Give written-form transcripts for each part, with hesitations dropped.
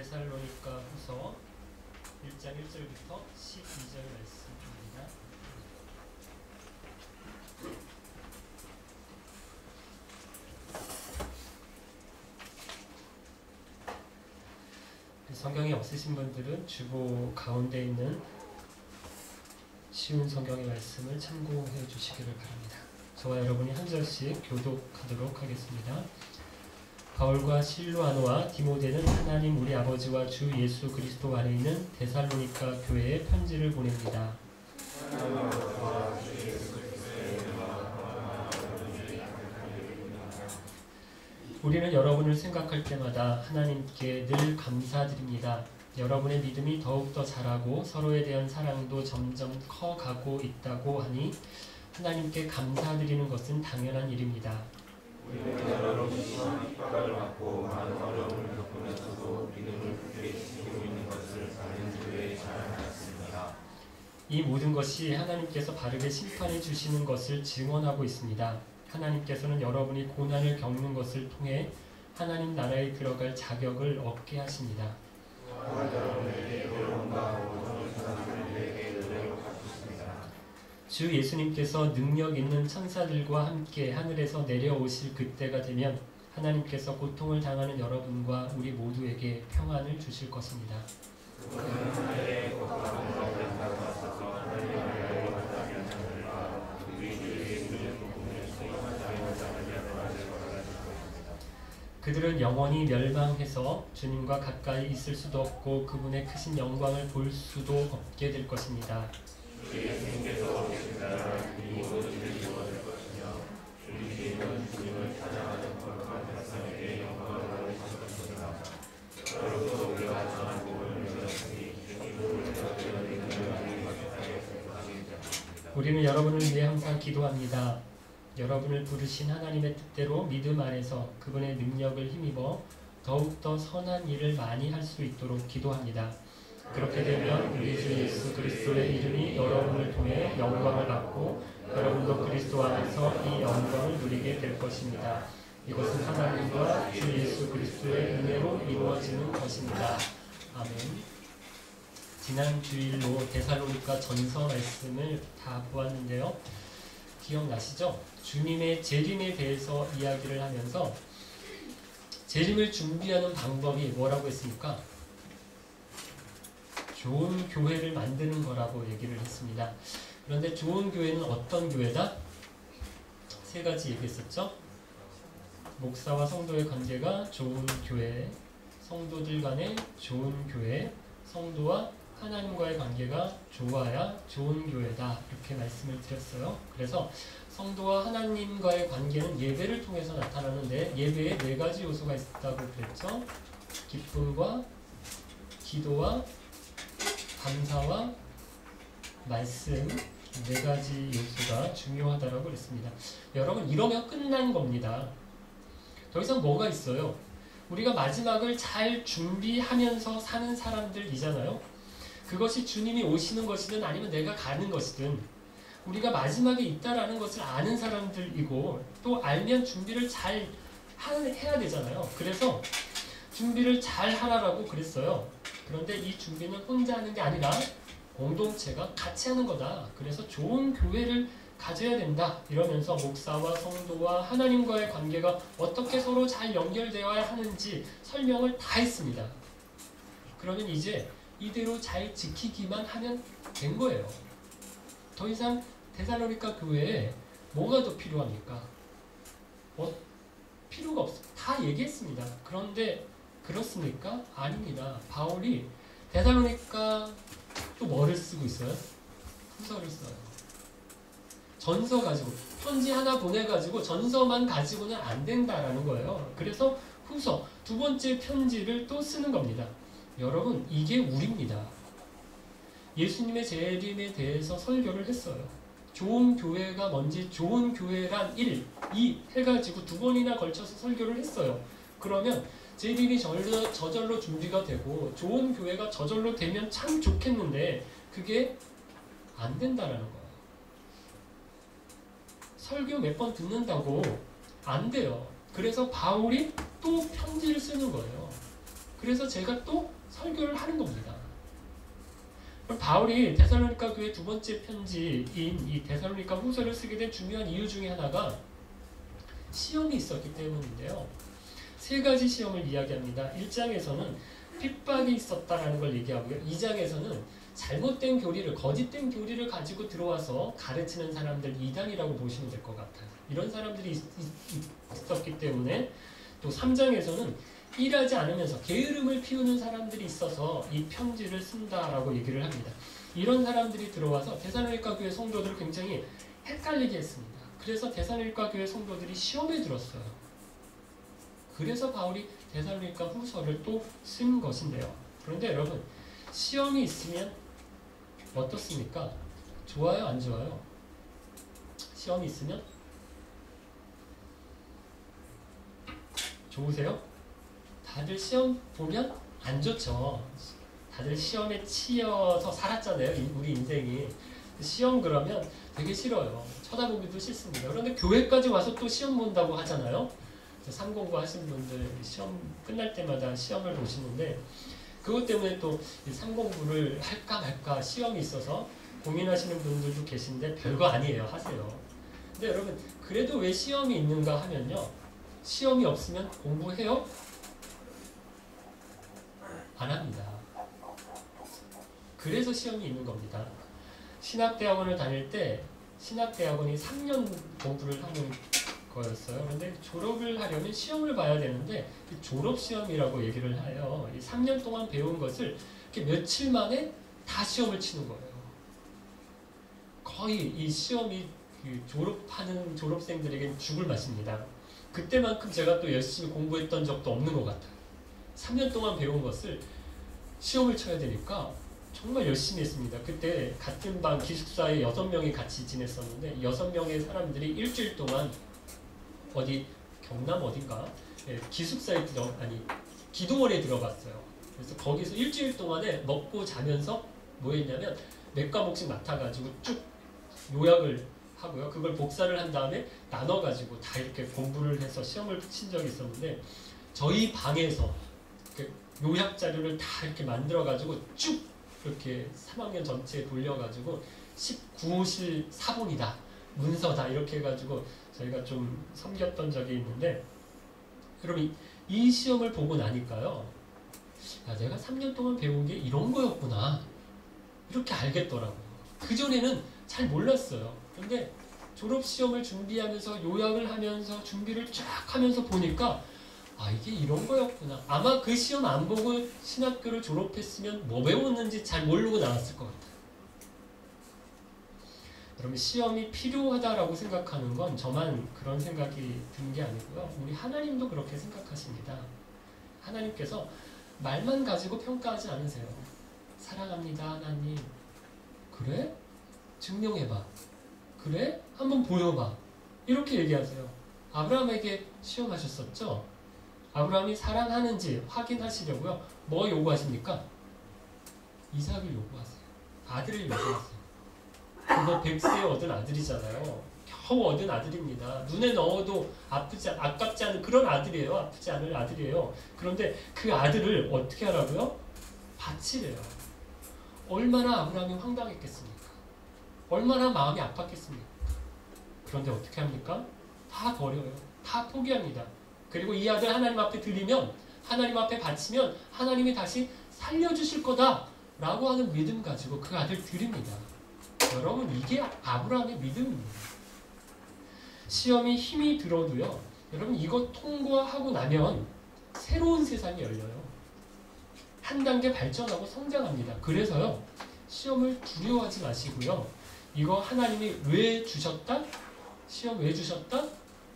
데살로니가 후서 1장 1절부터 12절 말씀입니다. 성경이 없으신 분들은 주보 가운데 있는 쉬운 성경의 말씀을 참고해 주시기를 바랍니다. 저와 여러분이 한 절씩 교독하도록 하겠습니다. 바울과 실루아노와 디모데는 하나님 우리 아버지와 주 예수 그리스도 안에 있는 데살로니가 교회에 편지를 보냅니다. 우리는 여러분을 생각할 때마다 하나님께 늘 감사드립니다. 여러분의 믿음이 더욱더 자라고 서로에 대한 사랑도 점점 커가고 있다고 하니 하나님께 감사드리는 것은 당연한 일입니다. 우리는 여러분이 심한 핍박을 받고 많은 어려움을 겪으면서도 믿음을 굳게 지키고 있는 것을 아는 주에 잘 알았습니다. 이 모든 것이 하나님께서 바르게 심판해 주시는 것을 증언하고 있습니다. 하나님께서는 여러분이 고난을 겪는 것을 통해 하나님 나라에 들어갈 자격을 얻게 하십니다. 주 예수님께서 능력 있는 천사들과 함께 하늘에서 내려오실 그때가 되면 하나님께서 고통을 당하는 여러분과 우리 모두에게 평안을 주실 것입니다. 그들은 영원히 멸망해서 주님과 가까이 있을 수도 없고 그분의 크신 영광을 볼 수도 없게 될 것입니다. 우리는 여러분을 위해 항상 기도합니다. 여러분을 부르신 하나님의 뜻대로 믿음 안에서 그분의 능력을 힘입어 더욱더 선한 일을 많이 할 수 있도록 기도합니다. 그렇게 되면 우리 주 예수 그리스도의 이름이 여러분을 통해 영광을 받고 여러분도 그리스도 안에서 이 영광을 누리게 될 것입니다. 이것은 하나님과 주 예수 그리스도의 은혜로 이루어지는 것입니다. 아멘. 지난 주일로 데살로니가 전서 말씀을 다 보았는데요. 기억나시죠? 주님의 재림에 대해서 이야기를 하면서 재림을 준비하는 방법이 뭐라고 했습니까? 좋은 교회를 만드는 거라고 얘기를 했습니다. 그런데 좋은 교회는 어떤 교회다? 세 가지 얘기했었죠? 목사와 성도의 관계가 좋은 교회, 성도들 간의 좋은 교회, 성도와 하나님과의 관계가 좋아야 좋은 교회다. 이렇게 말씀을 드렸어요. 그래서 성도와 하나님과의 관계는 예배를 통해서 나타나는데 예배에 네 가지 요소가 있다고 그랬죠. 기쁨과 기도와 감사와 말씀, 네 가지 요소가 중요하다고 그랬습니다. 여러분, 이러면 끝난 겁니다. 더 이상 뭐가 있어요? 우리가 마지막을 잘 준비하면서 사는 사람들이잖아요. 그것이 주님이 오시는 것이든 아니면 내가 가는 것이든 우리가 마지막에 있다라는 것을 아는 사람들이고 또 알면 준비를 잘 해야 되잖아요. 그래서 준비를 잘 하라고 그랬어요. 그런데 이 준비는 혼자 하는 게 아니라 공동체가 같이 하는 거다. 그래서 좋은 교회를 가져야 된다. 이러면서 목사와 성도와 하나님과의 관계가 어떻게 서로 잘 연결되어야 하는지 설명을 다 했습니다. 그러면 이제 이대로 잘 지키기만 하면 된 거예요. 더 이상 데살로니가 교회에 뭐가 더 필요합니까? 필요가 없어요. 다 얘기했습니다. 그런데 그렇습니까? 아닙니다. 바울이 데살로니가 또 뭐를 쓰고 있어요? 후서를 써요. 전서 가지고 편지 하나 보내가지고 전서만 가지고는 안 된다라는 거예요. 그래서 후서 두 번째 편지를 또 쓰는 겁니다. 여러분, 이게 우리입니다. 예수님의 재림에 대해서 설교를 했어요. 좋은 교회가 뭔지 좋은 교회란 1, 2 해가지고 두 번이나 걸쳐서 설교를 했어요. 그러면 재림이 저절로 준비가 되고 좋은 교회가 저절로 되면 참 좋겠는데 그게 안 된다라는 거예요. 설교 몇 번 듣는다고 안 돼요. 그래서 바울이 또 편지를 쓰는 거예요. 그래서 제가 또 설교를 하는 겁니다. 그럼 바울이 데살로니가 교회 두 번째 편지인 이 데살로니가 후서를 쓰게 된 중요한 이유 중에 하나가 시험이 있었기 때문인데요. 세 가지 시험을 이야기합니다. 1장에서는 핍박이 있었다라는 걸 얘기하고요. 2장에서는 잘못된 교리를, 거짓된 교리를 가지고 들어와서 가르치는 사람들, 이단이라고 보시면 될 것 같아요. 이런 사람들이 있었기 때문에, 또 3장에서는 일하지 않으면서 게으름을 피우는 사람들이 있어서 이 편지를 쓴다라고 얘기를 합니다. 이런 사람들이 들어와서 데살로니가 교회 성도들을 굉장히 헷갈리게 했습니다. 그래서 데살로니가 교회 성도들이 시험에 들었어요. 그래서 바울이 데살로니가 후서를 또 쓴 것인데요. 그런데 여러분, 시험이 있으면 어떻습니까? 좋아요, 안 좋아요? 시험이 있으면 좋으세요? 다들 시험 보면 안 좋죠. 다들 시험에 치여서 살았잖아요. 우리 인생이. 시험 그러면 되게 싫어요. 쳐다보기도 싫습니다. 그런데 교회까지 와서 또 시험 본다고 하잖아요. 상공부 하시는 분들 시험 끝날 때마다 시험을 보시는데, 그것 때문에 또 상공부를 할까 말까 시험이 있어서 고민하시는 분들도 계신데 별거 아니에요. 하세요. 근데 여러분, 그래도 왜 시험이 있는가 하면요, 시험이 없으면 공부해요? 안 합니다. 그래서 시험이 있는 겁니다. 신학대학원을 다닐 때 신학대학원이 3년 공부를 하는 거였어요. 그런데 졸업을 하려면 시험을 봐야 되는데 졸업시험이라고 얘기를 해요. 이 3년 동안 배운 것을 이렇게 며칠 만에 다 시험을 치는 거예요. 거의 이 시험이 졸업하는 졸업생들에게 죽을 맛입니다. 그때만큼 제가 또 열심히 공부했던 적도 없는 것 같아요. 3년 동안 배운 것을 시험을 쳐야 되니까 정말 열심히 했습니다. 그때 같은 방 기숙사에 6명이 같이 지냈었는데 6명의 사람들이 일주일 동안 어디 경남 어딘가 기숙사에 기도원에 들어갔어요. 그래서 거기서 일주일 동안에 먹고 자면서 뭐 했냐면 몇 과목씩 맡아가지고 쭉 요약을 하고요. 그걸 복사를 한 다음에 나눠가지고 다 이렇게 공부를 해서 시험을 친 적이 있었는데, 저희 방에서 요약 자료를 다 이렇게 만들어가지고 쭉 이렇게 3학년 전체에 돌려가지고 19호실 사본이다, 문서다 이렇게 해가지고 저희가 좀 섬겼던 적이 있는데, 여러분 이 시험을 보고 나니까요, 야, 내가 3년 동안 배운 게 이런 거였구나 이렇게 알겠더라고요. 그전에는 잘 몰랐어요. 근데 졸업시험을 준비하면서 요약을 하면서 준비를 쫙 하면서 보니까 아, 이게 이런 거였구나. 아마 그 시험 안 보고 신학교를 졸업했으면 뭐 배웠는지 잘 모르고 나왔을 것 같아요. 여러분, 시험이 필요하다라고 생각하는 건 저만 그런 생각이 든 게 아니고요. 우리 하나님도 그렇게 생각하십니다. 하나님께서 말만 가지고 평가하지 않으세요. 사랑합니다, 하나님. 그래? 증명해봐. 그래? 한번 보여봐. 이렇게 얘기하세요. 아브라함에게 시험하셨었죠? 아브라함이 사랑하는지 확인하시려고요. 뭐 요구하십니까? 이삭을 요구하세요. 아들을 요구하세요. 그거 100세에 얻은 아들이잖아요. 겨우 얻은 아들입니다. 눈에 넣어도 아깝지 않은 그런 아들이에요. 아프지 않을 아들이에요. 그런데 그 아들을 어떻게 하라고요? 바치래요. 얼마나 아브라함이 황당했겠습니까? 얼마나 마음이 아팠겠습니까? 그런데 어떻게 합니까? 다 버려요. 다 포기합니다. 그리고 이 아들 하나님 앞에 드리면, 하나님 앞에 바치면 하나님이 다시 살려주실 거다 라고 하는 믿음 가지고 그 아들 드립니다. 여러분, 이게 아브라함의 믿음입니다. 시험이 힘이 들어도요, 여러분 이거 통과하고 나면 새로운 세상이 열려요. 한 단계 발전하고 성장합니다. 그래서요, 시험을 두려워하지 마시고요. 이거 하나님이 왜 주셨다? 시험 왜 주셨다?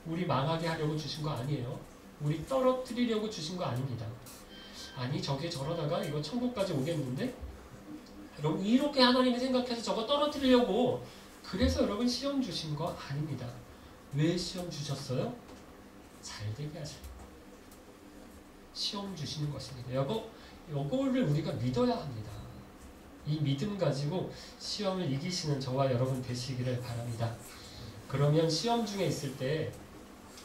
우리 망하게 하려고 주신 거 아니에요. 우리 떨어뜨리려고 주신 거 아닙니다. 아니, 저게 저러다가 이거 천국까지 오겠는데? 여러분, 이렇게 하나님이 생각해서 저거 떨어뜨리려고, 그래서 여러분 시험 주신 거 아닙니다. 왜 시험 주셨어요? 잘 되게 하시려고 시험 주시는 것입니다. 요거를 우리가 믿어야 합니다. 이 믿음 가지고 시험을 이기시는 저와 여러분 되시기를 바랍니다. 그러면 시험 중에 있을 때,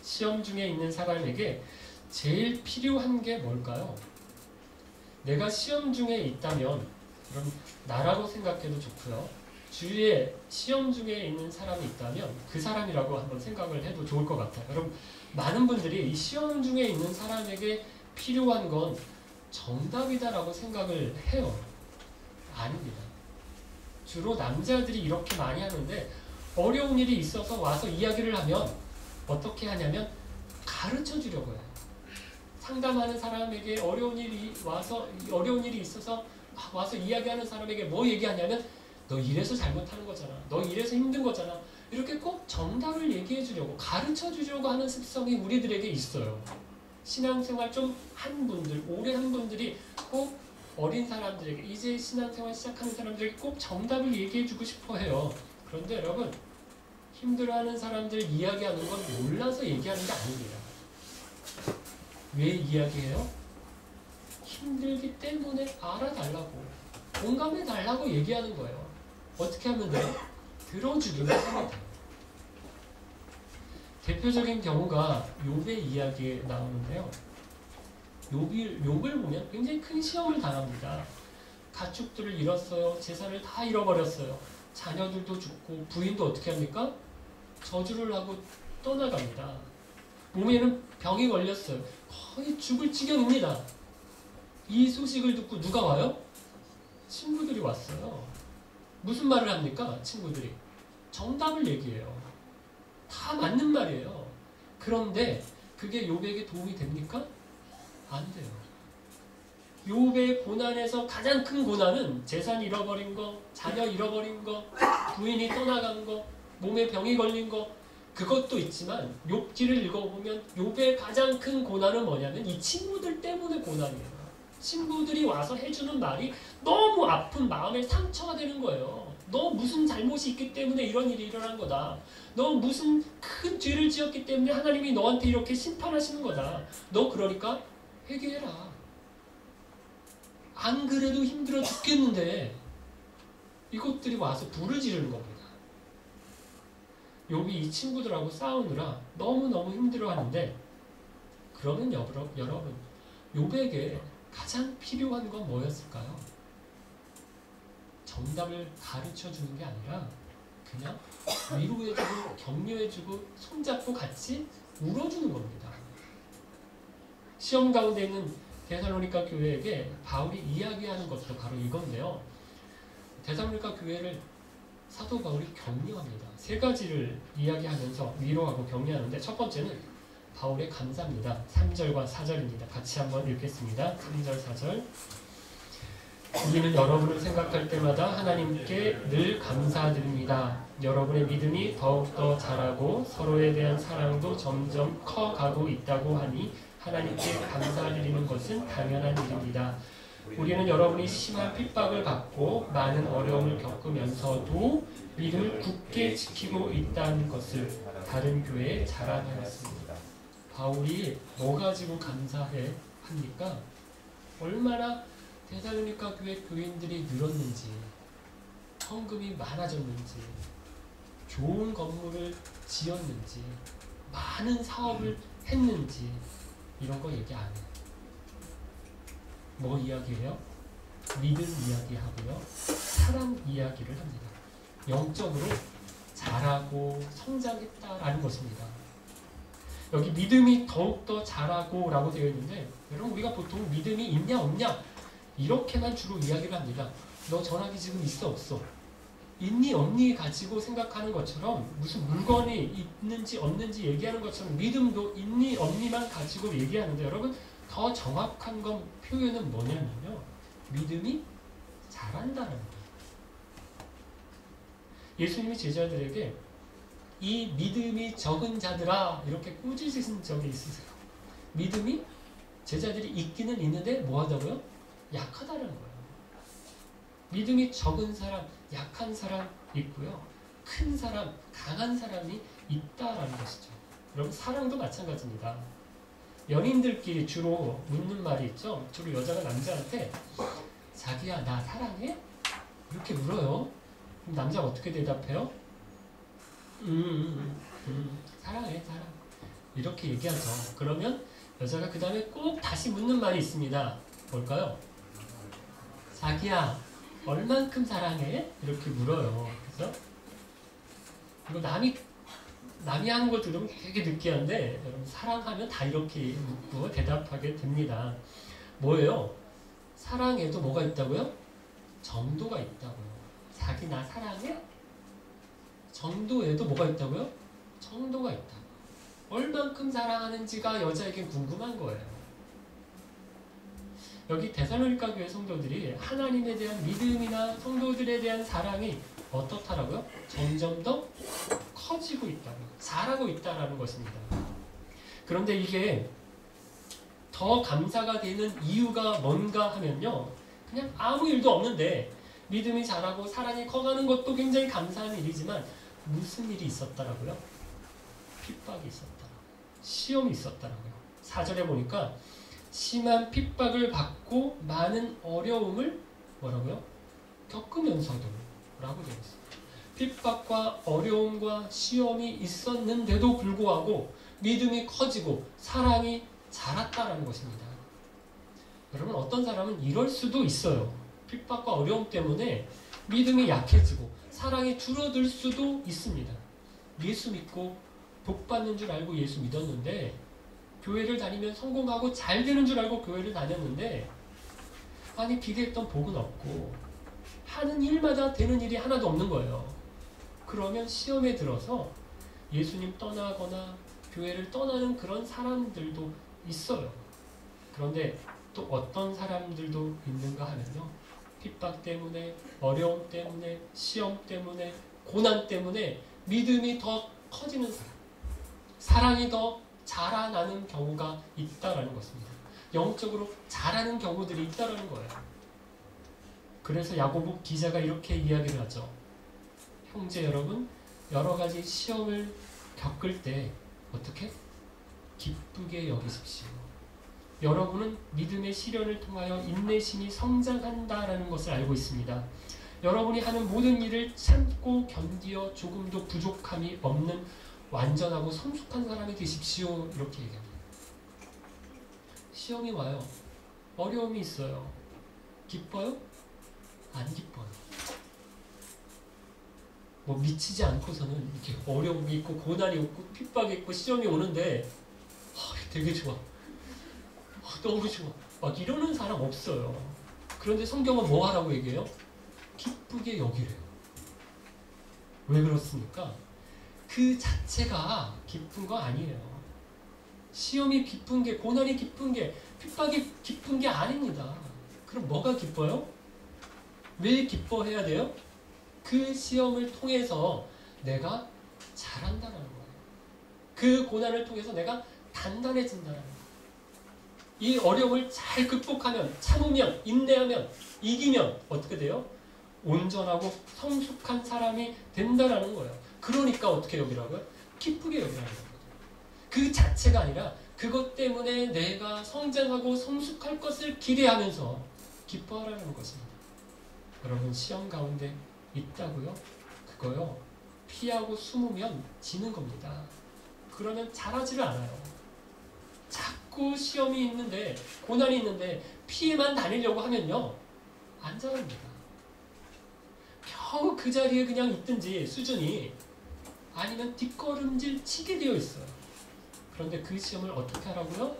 시험 중에 있는 사람에게 제일 필요한 게 뭘까요? 내가 시험 중에 있다면 그럼 나라고 생각해도 좋고요. 주위에 시험 중에 있는 사람이 있다면 그 사람이라고 한번 생각을 해도 좋을 것 같아요. 여러분, 많은 분들이 이 시험 중에 있는 사람에게 필요한 건 정답이다라고 생각을 해요. 아닙니다. 주로 남자들이 이렇게 많이 하는데, 어려운 일이 있어서 와서 이야기를 하면 어떻게 하냐면 가르쳐 주려고 해요. 상담하는 사람에게 어려운 일이 있어서 와서 이야기하는 사람에게 뭐 얘기하냐면 너 이래서 잘못하는 거잖아. 너 이래서 힘든 거잖아. 이렇게 꼭 정답을 얘기해 주려고, 가르쳐 주려고 하는 습성이 우리들에게 있어요. 신앙생활 좀 한 분들, 오래 한 분들이 꼭 어린 사람들에게, 이제 신앙생활 시작하는 사람들에게 꼭 정답을 얘기해 주고 싶어 해요. 그런데 여러분, 힘들어하는 사람들 이야기하는 건 몰라서 얘기하는 게 아닙니다. 왜 이야기해요? 힘들기 때문에 알아달라고, 공감해달라고 얘기하는 거예요. 어떻게 하면 돼요? 들어주기만 하면 돼요. 대표적인 경우가 욥의 이야기에 나오는데요. 욥을 보면 굉장히 큰 시험을 당합니다. 가축들을 잃었어요. 재산을 다 잃어버렸어요. 자녀들도 죽고 부인도 어떻게 합니까? 저주를 하고 떠나갑니다. 몸에는 병이 걸렸어요. 거의 죽을 지경입니다. 이 소식을 듣고 누가 와요? 친구들이 왔어요. 무슨 말을 합니까? 친구들이 정답을 얘기해요. 다 맞는 말이에요. 그런데 그게 욥에게 도움이 됩니까? 안 돼요. 욥의 고난에서 가장 큰 고난은 재산 잃어버린 거, 자녀 잃어버린 거, 부인이 떠나간 거, 몸에 병이 걸린 거, 그것도 있지만 욥기를 읽어보면 욥의 가장 큰 고난은 뭐냐면 이 친구들 때문에 고난이에요. 친구들이 와서 해주는 말이 너무 아픈 마음에 상처가 되는 거예요. 너 무슨 잘못이 있기 때문에 이런 일이 일어난 거다. 너 무슨 큰 죄를 지었기 때문에 하나님이 너한테 이렇게 심판하시는 거다. 너 그러니까 회개해라. 안 그래도 힘들어 죽겠는데 이것들이 와서 불을 지르는 겁니다. 욥이 이 친구들하고 싸우느라 너무너무 힘들어하는데, 그러면 여러분, 욥에게 가장 필요한 건 뭐였을까요? 정답을 가르쳐주는 게 아니라 그냥 위로해주고 격려해주고 손잡고 같이 울어주는 겁니다. 시험 가운데 있는 데살로니가 교회에게 바울이 이야기하는 것도 바로 이건데요. 데살로니가 교회를 사도 바울이 격려합니다. 세 가지를 이야기하면서 위로하고 격려하는데, 첫 번째는 바울의 감사입니다. 3절과 4절입니다. 같이 한번 읽겠습니다. 3절, 4절. 우리는 여러분을 생각할 때마다 하나님께 늘 감사드립니다. 여러분의 믿음이 더욱더 자라고 서로에 대한 사랑도 점점 커가고 있다고 하니 하나님께 감사드리는 것은 당연한 일입니다. 우리는 여러분이 심한 핍박을 받고 많은 어려움을 겪으면서도 믿음을 굳게 지키고 있다는 것을 다른 교회에 자랑하였습니다. 바울이 뭐 가지고 감사해 합니까? 얼마나 데살로니가 교회 교인들이 늘었는지, 헌금이 많아졌는지, 좋은 건물을 지었는지, 많은 사업을 했는지, 이런 거 얘기 안 해요. 뭐 이야기해요? 믿음 이야기하고요, 사랑 이야기를 합니다. 영적으로 자라고 성장했다라는 것입니다. 여기 믿음이 더욱더 자라고 라고 되어 있는데, 여러분, 우리가 보통 믿음이 있냐 없냐 이렇게만 주로 이야기를 합니다. 너 전화기 지금 있어 없어? 있니 없니 가지고 생각하는 것처럼, 무슨 물건이 있는지 없는지 얘기하는 것처럼 믿음도 있니 없니만 가지고 얘기하는데, 여러분, 더 정확한 건, 표현은 뭐냐면요, 믿음이 자란다는 거예요. 예수님이 제자들에게 이 믿음이 적은 자들아 이렇게 꾸짖으신 적이 있으세요. 믿음이 제자들이 있기는 있는데 뭐 하다고요? 약하다는 거예요. 믿음이 적은 사람, 약한 사람 있고요, 큰 사람, 강한 사람이 있다라는 것이죠. 여러분, 사랑도 마찬가지입니다. 연인들끼리 주로 묻는 말이 있죠. 주로 여자가 남자한테 자기야 나 사랑해? 이렇게 물어요. 그럼 남자가 어떻게 대답해요? 사랑해, 사랑. 이렇게 얘기하죠. 그러면 여자가 그 다음에 꼭 다시 묻는 말이 있습니다. 뭘까요? 자기야 얼만큼 사랑해? 이렇게 물어요. 그래서 이거 남이 하는 거 들으면 되게 느끼한데 여러분 사랑하면 다 이렇게 묻고 대답하게 됩니다. 뭐예요? 사랑에도 뭐가 있다고요? 정도가 있다고요. 자기 나 사랑해? 정도에도 뭐가 있다고요? 정도가 있다고. 얼만큼 사랑하는지가 여자에겐 궁금한 거예요. 여기 데살로니가 교회 성도들이 하나님에 대한 믿음이나 성도들에 대한 사랑이 어떻다라고요? 점점 더 커지고 있다고, 자라고 있다라는 것입니다. 그런데 이게 더 감사가 되는 이유가 뭔가 하면요, 그냥 아무 일도 없는데 믿음이 자라고 사랑이 커가는 것도 굉장히 감사한 일이지만 무슨 일이 있었다라고요? 핍박이 있었다, 시험이 있었다라고요. 4절에 보니까 심한 핍박을 받고 많은 어려움을 뭐라고요? 겪으면서도 라고 되어 있어요. 핍박과 어려움과 시험이 있었는데도 불구하고 믿음이 커지고 사랑이 자랐다라는 것입니다. 여러분, 어떤 사람은 이럴 수도 있어요. 핍박과 어려움 때문에 믿음이 약해지고 사랑이 줄어들 수도 있습니다. 예수 믿고 복 받는 줄 알고 예수 믿었는데, 교회를 다니면 성공하고 잘 되는 줄 알고 교회를 다녔는데, 아니 기대했던 복은 없고 하는 일마다 되는 일이 하나도 없는 거예요. 그러면 시험에 들어서 예수님 떠나거나 교회를 떠나는 그런 사람들도 있어요. 그런데 또 어떤 사람들도 있는가 하면요, 핍박 때문에, 어려움 때문에, 시험 때문에, 고난 때문에 믿음이 더 커지는 사람, 사랑이 더 자라나는 경우가 있다라는 것입니다. 영적으로 자라는 경우들이 있다라는 거예요. 그래서 야고보 기자가 이렇게 이야기를 하죠. 형제 여러분, 여러 가지 시험을 겪을 때 어떻게? 기쁘게 여기십시오. 여러분은 믿음의 시련을 통하여 인내심이 성장한다라는 것을 알고 있습니다. 여러분이 하는 모든 일을 참고 견디어 조금도 부족함이 없는 완전하고 성숙한 사람이 되십시오. 이렇게 얘기합니다. 시험이 와요. 어려움이 있어요. 기뻐요? 안 기뻐요. 뭐 미치지 않고서는 이렇게 어려움이 있고 고난이 있고 핍박이 있고 시험이 오는데 되게 좋아. 너무 좋아. 막 이러는 사람 없어요. 그런데 성경은 뭐 하라고 얘기해요? 기쁘게 여기래요. 왜 그렇습니까? 그 자체가 기쁜 거 아니에요. 시험이 기쁜 게, 고난이 기쁜 게, 핍박이 기쁜 게 아닙니다. 그럼 뭐가 기뻐요? 왜 기뻐해야 돼요? 그 시험을 통해서 내가 자란다는 거예요. 그 고난을 통해서 내가 단단해진다는 거예요. 이 어려움을 잘 극복하면, 참으면, 인내하면, 이기면 어떻게 돼요? 온전하고 성숙한 사람이 된다는 거예요. 그러니까 어떻게 여기라고요? 기쁘게 여기라는 거예요. 그 자체가 아니라 그것 때문에 내가 성장하고 성숙할 것을 기대하면서 기뻐하라는 것입니다. 여러분, 시험 가운데 있다고요? 그거요, 피하고 숨으면 지는 겁니다. 그러면 잘하지를 않아요. 자꾸 시험이 있는데, 고난이 있는데 피해만 다니려고 하면요, 안 자랍니다. 겨우 그 자리에 그냥 있든지 수준이, 아니면 뒷걸음질 치게 되어 있어요. 그런데 그 시험을 어떻게 하라고요?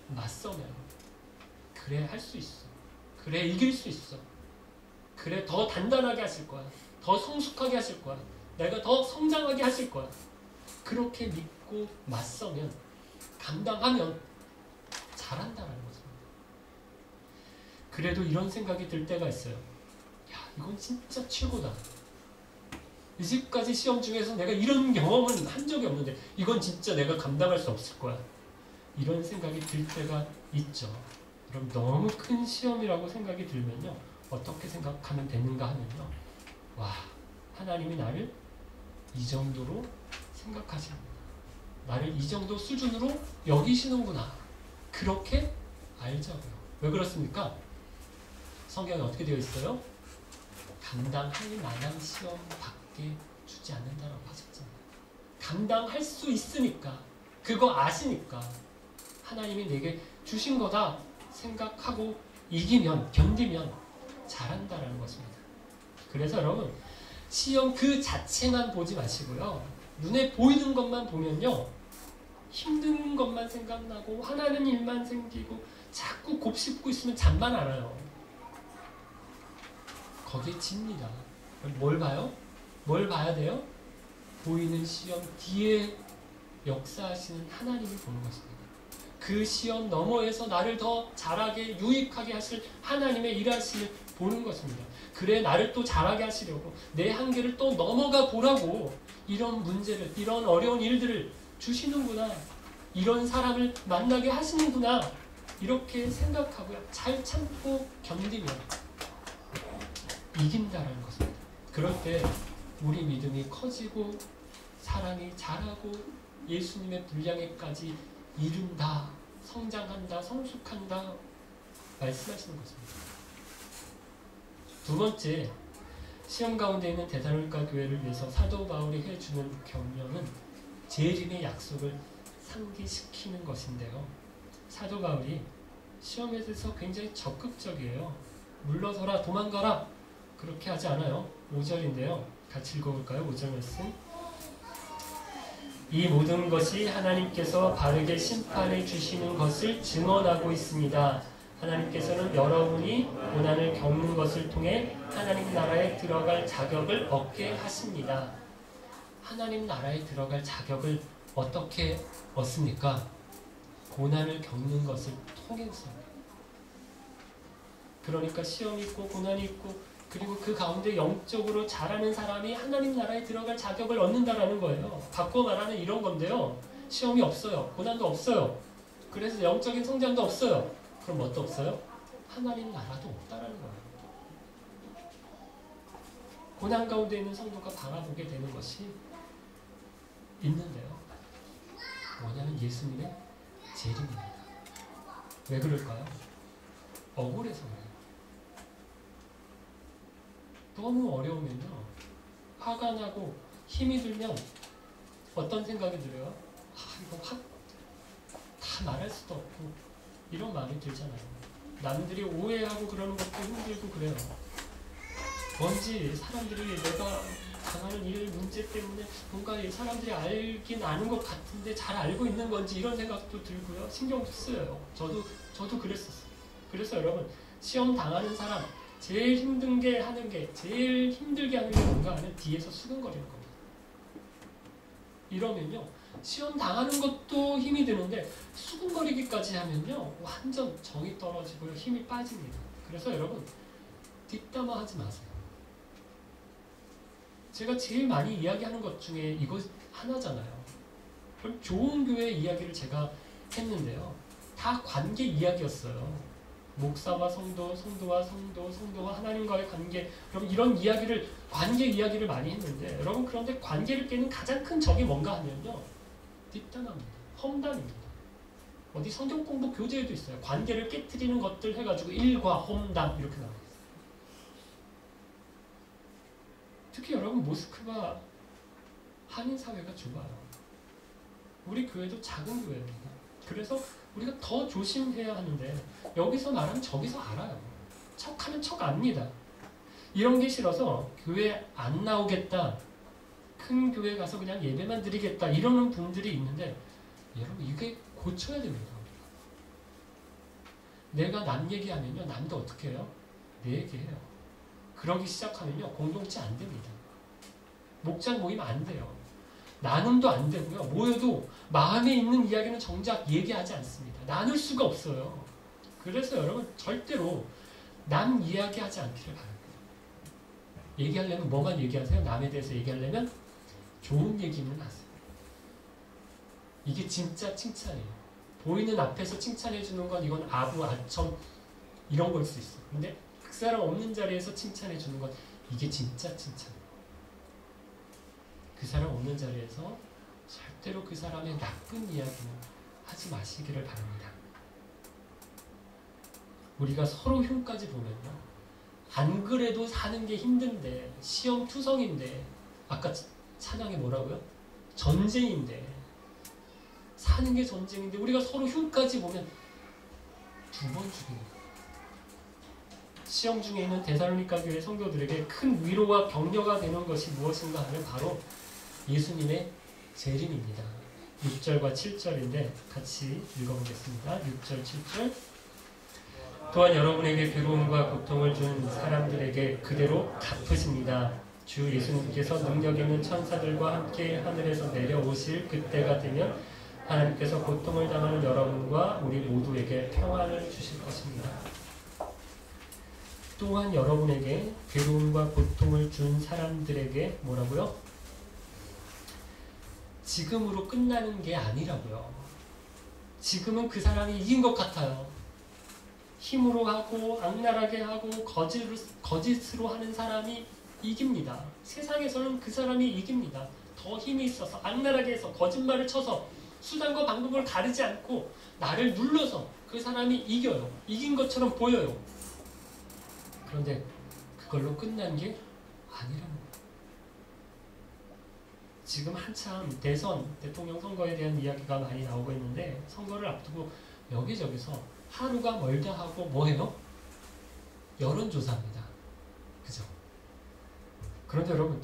맞서면. 그래, 할 수 있어. 그래, 이길 수 있어. 그래, 더 단단하게 하실 거야. 더 성숙하게 하실 거야. 내가 더 성장하게 하실 거야. 그렇게 믿고 맞서면, 감당하면 잘한다는 것입니다. 그래도 이런 생각이 들 때가 있어요. 야, 이건 진짜 최고다. 이제까지 시험 중에서 내가 이런 경험은 한 적이 없는데 이건 진짜 내가 감당할 수 없을 거야. 이런 생각이 들 때가 있죠. 그럼 너무 큰 시험이라고 생각이 들면요, 어떻게 생각하면 되는가 하면요, 와, 하나님이 나를 이 정도로 생각하시는구나, 나를 이 정도 수준으로 여기시는구나, 그렇게 알자고요. 왜 그렇습니까? 성경에 어떻게 되어 있어요? 감당할 만한 시험 밖에 주지 않는다라고 하셨잖아요. 감당할 수 있으니까, 그거 아시니까 하나님이 내게 주신 거다 생각하고 이기면, 견디면 잘한다라는 것입니다. 그래서 여러분 시험 그 자체만 보지 마시고요. 눈에 보이는 것만 보면요. 힘든 것만 생각나고 화나는 일만 생기고 자꾸 곱씹고 있으면 잠만 안 와요. 거기에 집니다. 뭘 봐요? 뭘 봐야 돼요? 보이는 시험 뒤에 역사하시는 하나님을 보는 것입니다. 그 시험 너머에서 나를 더 잘하게 유익하게 하실 하나님의 일하심을 보는 것입니다. 그래 나를 또 잘하게 하시려고 내 한계를 또 넘어가 보라고 이런 문제를 이런 어려운 일들을 주시는구나. 이런 사람을 만나게 하시는구나. 이렇게 생각하고요. 잘 참고 견디면 이긴다라는 것입니다. 그럴 때 우리 믿음이 커지고 사랑이 자라고 예수님의 분량에까지 이룬다, 성장한다, 성숙한다 말씀하시는 것입니다. 두 번째, 시험 가운데 있는 데살로니가 교회를 위해서 사도 바울이 해주는 격려는 재림의 약속을 상기시키는 것인데요. 사도 바울이 시험에 대해서 굉장히 적극적이에요. 물러서라, 도망가라 그렇게 하지 않아요. 5절인데요. 같이 읽어볼까요? 5절 말씀. 이 모든 것이 하나님께서 바르게 심판해 주시는 것을 증언하고 있습니다. 하나님께서는 여러분이 고난을 겪는 것을 통해 하나님 나라에 들어갈 자격을 얻게 하십니다. 하나님 나라에 들어갈 자격을 어떻게 얻습니까? 고난을 겪는 것을 통해서. 그러니까 시험이 있고 고난이 있고 그리고 그 가운데 영적으로 자라는 사람이 하나님 나라에 들어갈 자격을 얻는다라는 거예요. 바꿔 말하는 이런 건데요. 시험이 없어요. 고난도 없어요. 그래서 영적인 성장도 없어요. 그럼 뭣도 없어요? 하나님 나라도 없다라는 거예요. 고난 가운데 있는 성도가 바라보게 되는 것이 있는데요. 뭐냐면 예수님의 재림입니다. 왜 그럴까요? 억울해서 그래요. 너무 어려우면요. 화가 나고 힘이 들면 어떤 생각이 들어요? 이거 다 말할 수도 없고 이런 마음이 들잖아요. 남들이 오해하고 그러는 것도 힘들고 그래요. 뭔지 사람들이 내가 당하는 일 문제 때문에 뭔가 사람들이 알긴 아는 것 같은데 잘 알고 있는 건지 이런 생각도 들고요. 신경도 쓰여요. 저도 그랬었어요. 그래서 여러분 시험 당하는 사람 제일 힘든 게 하는 게 제일 힘들게 하는 게 뭔가 하면 뒤에서 수근거리는 겁니다. 이러면요. 시험 당하는 것도 힘이 드는데 수근거리기까지 하면요. 완전 정이 떨어지고요. 힘이 빠집니다. 그래서 여러분 뒷담화하지 마세요. 제가 제일 많이 이야기하는 것 중에 이거 하나잖아요. 그럼 좋은 교회 이야기를 제가 했는데요. 다 관계 이야기였어요. 목사와 성도, 성도와 성도, 성도와 하나님과의 관계, 여러분 이런 이야기를 관계 이야기를 많이 했는데 여러분 그런데 관계를 깨는 가장 큰 적이 뭔가 하면요. 뒷담화입니다. 험담입니다. 어디 성경 공부 교재에도 있어요. 관계를 깨트리는 것들 해가지고 일과 험담 이렇게 나와요. 특히 여러분 모스크바 한인사회가 좁아요. 우리 교회도 작은 교회입니다. 그래서 우리가 더 조심해야 하는데 여기서 말하면 저기서 알아요. 척하면 척 압니다. 이런 게 싫어서 교회 안 나오겠다. 큰 교회 가서 그냥 예배만 드리겠다. 이러는 분들이 있는데 여러분 이게 고쳐야 됩니다. 내가 남 얘기하면요. 남도 어떻게 해요? 내 얘기해요. 그러기 시작하면요. 공동체 안 됩니다. 목장 모이면 안 돼요. 나눔도 안 되고요. 모여도 마음에 있는 이야기는 정작 얘기하지 않습니다. 나눌 수가 없어요. 그래서 여러분 절대로 남 이야기하지 않기를 바랍니다. 얘기하려면 뭐만 얘기하세요? 남에 대해서 얘기하려면 좋은 얘기는 하세요. 이게 진짜 칭찬이에요. 보이는 앞에서 칭찬해 주는 건 이건 아부, 아첨 이런 걸 수 있어요. 근데 그 사람 없는 자리에서 칭찬해 주는 건 이게 진짜 칭찬이에요. 그 사람 없는 자리에서 절대로 그 사람의 나쁜 이야기는 하지 마시기를 바랍니다. 우리가 서로 흉까지 보면요. 안 그래도 사는 게 힘든데 시험 투성인데 아까 찬양이 뭐라고요? 전쟁인데 사는 게 전쟁인데 우리가 서로 흉까지 보면 2번 죽이는 거예요. 시험 중에 있는 데살로니가 교회 성도들에게 큰 위로와 격려가 되는 것이 무엇인가 하면 바로 예수님의 재림입니다. 6절과 7절인데 같이 읽어보겠습니다. 6절, 7절. 또한 여러분에게 괴로움과 고통을 준 사람들에게 그대로 갚으십니다. 주 예수님께서 능력 있는 천사들과 함께 하늘에서 내려오실 그때가 되면 하나님께서 고통을 당하는 여러분과 우리 모두에게 평안을 주실 것입니다. 또한 여러분에게 괴로움과 고통을 준 사람들에게 뭐라고요? 지금으로 끝나는 게 아니라고요. 지금은 그 사람이 이긴 것 같아요. 힘으로 하고 악랄하게 하고 거짓으로 하는 사람이 이깁니다. 세상에서는 그 사람이 이깁니다. 더 힘이 있어서 악랄하게 해서 거짓말을 쳐서 수단과 방법을 가리지 않고 나를 눌러서 그 사람이 이겨요. 이긴 것처럼 보여요. 그런데 그걸로 끝난 게 아니랍니다. 지금 한참 대통령 선거에 대한 이야기가 많이 나오고 있는데 선거를 앞두고 여기저기서 하루가 멀다 하고 뭐해요? 여론조사입니다. 그죠? 그런데 여러분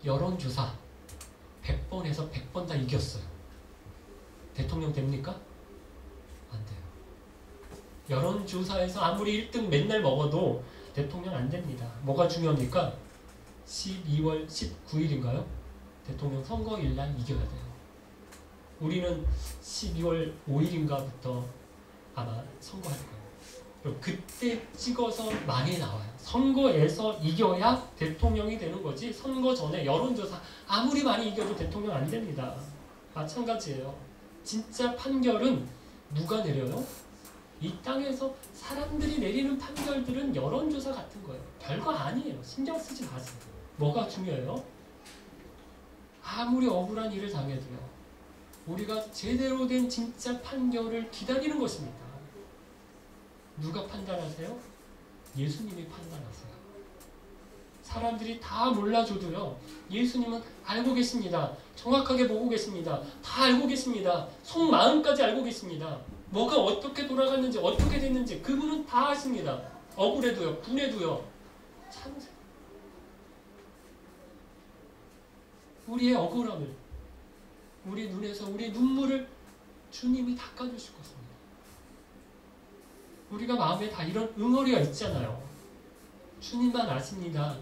여론조사 100번에서 100번 다 이겼어요. 대통령 됩니까? 안 돼요. 여론조사에서 아무리 1등 맨날 먹어도 대통령 안 됩니다. 뭐가 중요합니까? 12월 19일인가요? 대통령 선거일날 이겨야 돼요. 우리는 12월 5일인가부터 아마 선거할 거예요. 그럼 그때 찍어서 많이 나와요. 선거에서 이겨야 대통령이 되는 거지 선거 전에 여론조사 아무리 많이 이겨도 대통령 안 됩니다. 마찬가지예요. 진짜 판결은 누가 내려요? 이 땅에서 사람들이 내리는 판결들은 여론조사 같은 거예요. 별거 아니에요. 신경 쓰지 마세요. 뭐가 중요해요? 아무리 억울한 일을 당해도요. 우리가 제대로 된 진짜 판결을 기다리는 것입니다. 누가 판단하세요? 예수님이 판단하세요. 사람들이 다 몰라줘도요. 예수님은 알고 계십니다. 정확하게 보고 계십니다. 다 알고 계십니다. 속마음까지 알고 계십니다. 뭐가 어떻게 돌아갔는지 어떻게 됐는지 그분은 다 아십니다. 억울해도요. 분해도요. 참으세요. 우리의 억울함을 우리 눈에서 우리 눈물을 주님이 닦아주실 것입니다. 우리가 마음에 다 이런 응어리가 있잖아요. 주님만 아십니다.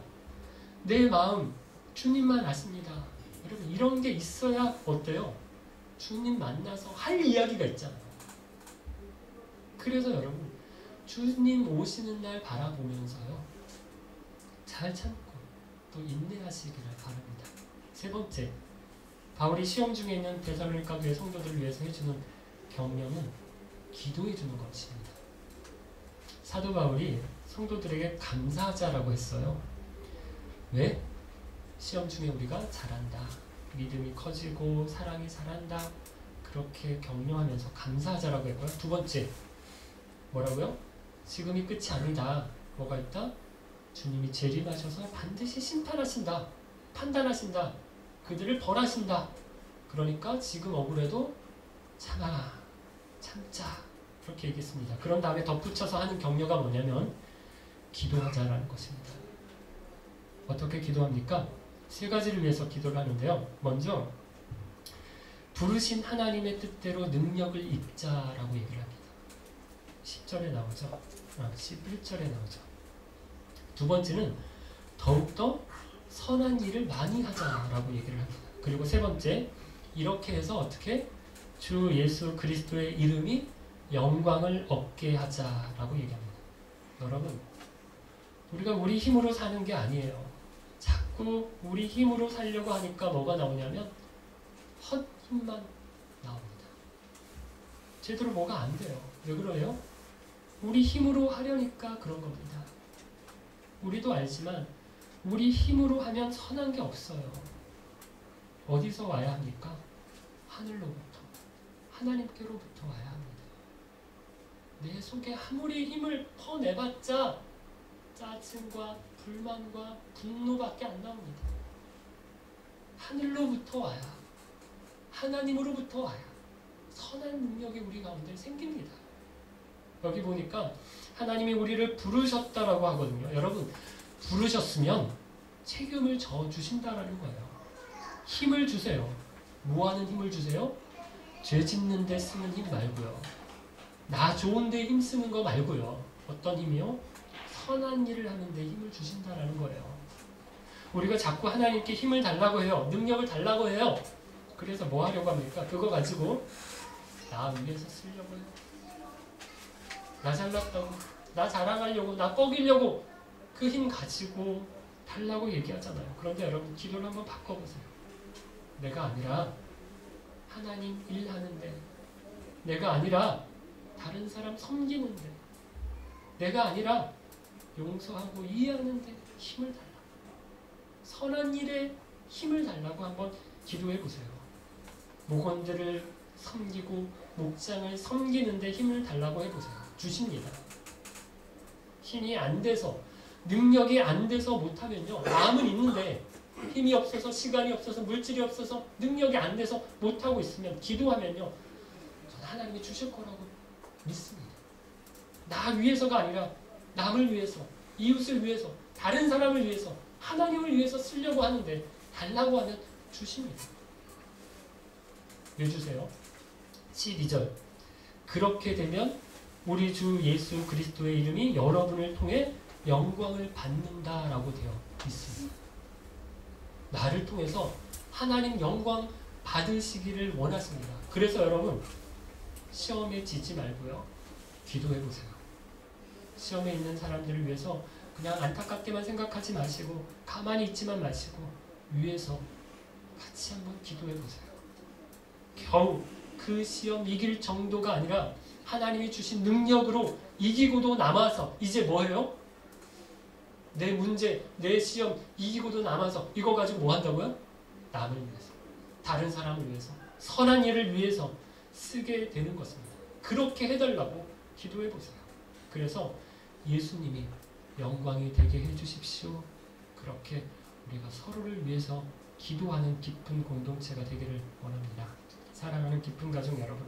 내 마음 주님만 아십니다. 여러분 이런 게 있어야 어때요? 주님 만나서 할 이야기가 있잖아요. 그래서 여러분 주님 오시는 날 바라보면서요. 잘 참고 또 인내하시기를 바랍니다. 세 번째, 바울이 시험 중에 있는 데살로니가 교회 성도들을 위해서 해주는 격려는 기도해주는 것입니다. 사도 바울이 성도들에게 감사하자라고 했어요. 왜? 시험 중에 우리가 잘한다. 믿음이 커지고 사랑이 자란다. 그렇게 격려하면서 감사하자라고 했고요. 두 번째, 뭐라고요? 지금이 끝이 아니다. 뭐가 있다? 주님이 재림하셔서 반드시 심판하신다. 판단하신다. 그들을 벌하신다. 그러니까 지금 억울해도 참아. 참자. 그렇게 얘기했습니다. 그런 다음에 덧붙여서 하는 격려가 뭐냐면 기도하자라는 것입니다. 어떻게 기도합니까? 세 가지를 위해서 기도를 하는데요. 먼저 부르신 하나님의 뜻대로 능력을 입자라고 얘기를 합니다. 10절에 나오죠. 11절에 나오죠. 두 번째는 더욱더 선한 일을 많이 하자라고 얘기를 합니다. 그리고 세 번째, 이렇게 해서 어떻게? 주 예수 그리스도의 이름이 영광을 얻게 하자라고 얘기합니다. 여러분, 우리가 우리 힘으로 사는 게 아니에요. 자꾸 우리 힘으로 살려고 하니까 뭐가 나오냐면 헛힘만 나옵니다. 제대로 뭐가 안 돼요. 왜 그래요? 우리 힘으로 하려니까 그런 겁니다. 우리도 알지만 우리 힘으로 하면 선한 게 없어요. 어디서 와야 합니까? 하늘로부터, 하나님께로부터 와야 합니다. 내 속에 아무리 힘을 퍼내봤자 짜증과 불만과 분노밖에 안 나옵니다. 하늘로부터 와야, 하나님으로부터 와야 선한 능력이 우리 가운데 생깁니다. 여기 보니까 하나님이 우리를 부르셨다라고 하거든요. 여러분, 부르셨으면 책임을 져 주신다라는 거예요. 힘을 주세요. 뭐 하는 힘을 주세요? 죄 짓는 데 쓰는 힘 말고요. 나 좋은 데 힘 쓰는 거 말고요. 어떤 힘이요? 선한 일을 하는 데 힘을 주신다라는 거예요. 우리가 자꾸 하나님께 힘을 달라고 해요. 능력을 달라고 해요. 그래서 뭐 하려고 합니까? 그거 가지고 나 위해서 쓰려고 해요. 나 잘났다고, 나 자랑하려고, 나 뻐기려고 그 힘 가지고 달라고 얘기하잖아요. 그런데 여러분, 기도를 한번 바꿔보세요. 내가 아니라 하나님 일하는데, 내가 아니라 다른 사람 섬기는데, 내가 아니라 용서하고 이해하는데 힘을 달라고, 선한 일에 힘을 달라고 한번 기도해 보세요. 목원들을 섬기고 목장을 섬기는데 힘을 달라고 해보세요. 주십니다. 힘이 안 돼서, 능력이 안 돼서 못하면요, 마음은 있는데 힘이 없어서, 시간이 없어서, 물질이 없어서, 능력이 안 돼서 못하고 있으면, 기도하면요, 저는 하나님이 주실 거라고 믿습니다. 나 위해서가 아니라 남을 위해서, 이웃을 위해서, 다른 사람을 위해서, 하나님을 위해서 쓰려고 하는데 달라고 하면 주십니다. 왜 주세요? 12절, 그렇게 되면 우리 주 예수 그리스도의 이름이 여러분을 통해 영광을 받는다라고 되어 있습니다. 나를 통해서 하나님 영광 받으시기를 원하십니다. 그래서 여러분, 시험에 지지 말고요, 기도해 보세요. 시험에 있는 사람들을 위해서 그냥 안타깝게만 생각하지 마시고, 가만히 있지만 마시고, 위에서 같이 한번 기도해 보세요. 겨우 그 시험 이길 정도가 아니라 하나님이 주신 능력으로 이기고도 남아서, 이제 뭐예요? 내 문제, 내 시험 이기고도 남아서 이거 가지고 뭐 한다고요? 남을 위해서, 다른 사람을 위해서, 선한 일을 위해서 쓰게 되는 것입니다. 그렇게 해달라고 기도해 보세요. 그래서 예수님이 영광이 되게 해주십시오. 그렇게 우리가 서로를 위해서 기도하는 깊은 공동체가 되기를 원합니다. 사랑하는 깊은 가족 여러분,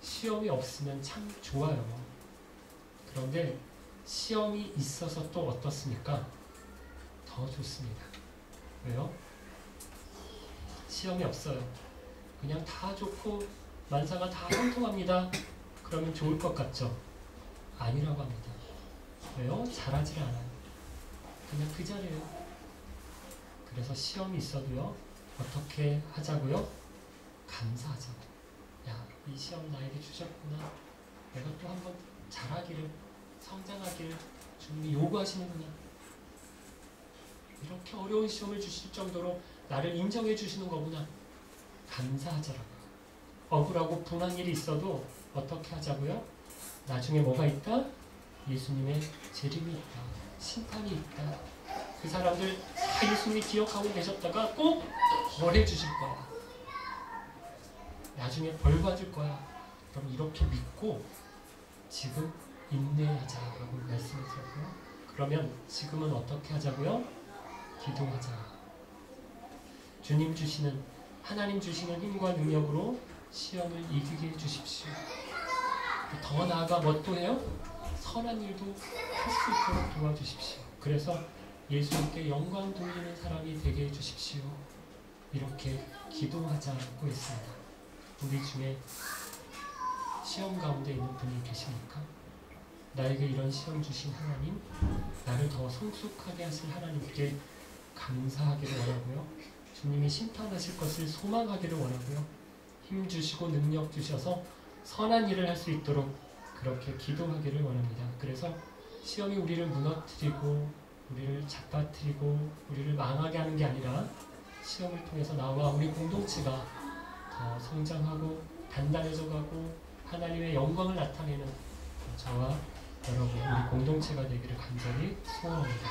시험이 없으면 참 좋아요. 그런데 시험이 있어서 또 어떻습니까? 더 좋습니다. 왜요? 시험이 없어요. 그냥 다 좋고 만사가 다 형통합니다. 그러면 좋을 것 같죠? 아니라고 합니다. 왜요? 잘하질 않아요. 그냥 그 자리예요. 그래서 시험이 있어도요, 어떻게 하자고요? 감사하자고. 야, 이 시험 나에게 주셨구나. 내가 또 한번 잘하기를, 성장하기를 주님이 요구하시는구나. 이렇게 어려운 시험을 주실 정도로 나를 인정해 주시는 거구나. 감사하자라고요. 억울하고 분한 일이 있어도 어떻게 하자고요? 나중에 뭐가 있다? 예수님의 재림이 있다. 심판이 있다. 그 사람들 다 예수님이 기억하고 계셨다가 꼭 벌해 주실 거야. 나중에 벌 받을 거야. 그럼 이렇게 믿고 지금 인내하자라고 말씀을 드렸고요. 그러면 지금은 어떻게 하자고요? 기도하자. 주님 주시는, 하나님 주시는 힘과 능력으로 시험을 이기게 해주십시오. 더 나아가 뭐 또 해요? 선한 일도 할 수 있도록 도와주십시오. 그래서 예수님께 영광 돌리는 사람이 되게 해주십시오. 이렇게 기도하자고 했습니다. 우리 중에 시험 가운데 있는 분이 계십니까? 나에게 이런 시험 주신 하나님, 나를 더 성숙하게 하실 하나님께 감사하기를 원하고요. 주님이 심판하실 것을 소망하기를 원하고요. 힘 주시고 능력 주셔서 선한 일을 할 수 있도록 그렇게 기도하기를 원합니다. 그래서 시험이 우리를 무너뜨리고 우리를 잡아뜨리고 우리를 망하게 하는 게 아니라 시험을 통해서 나와 우리 공동체가 더 성장하고 단단해져가고 하나님의 영광을 나타내는 저와 여러분, 우리 공동체가 되기를 간절히 소원합니다.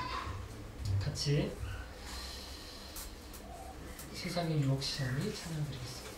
같이 세상의 유혹 시험이 찬양 드리겠습니다.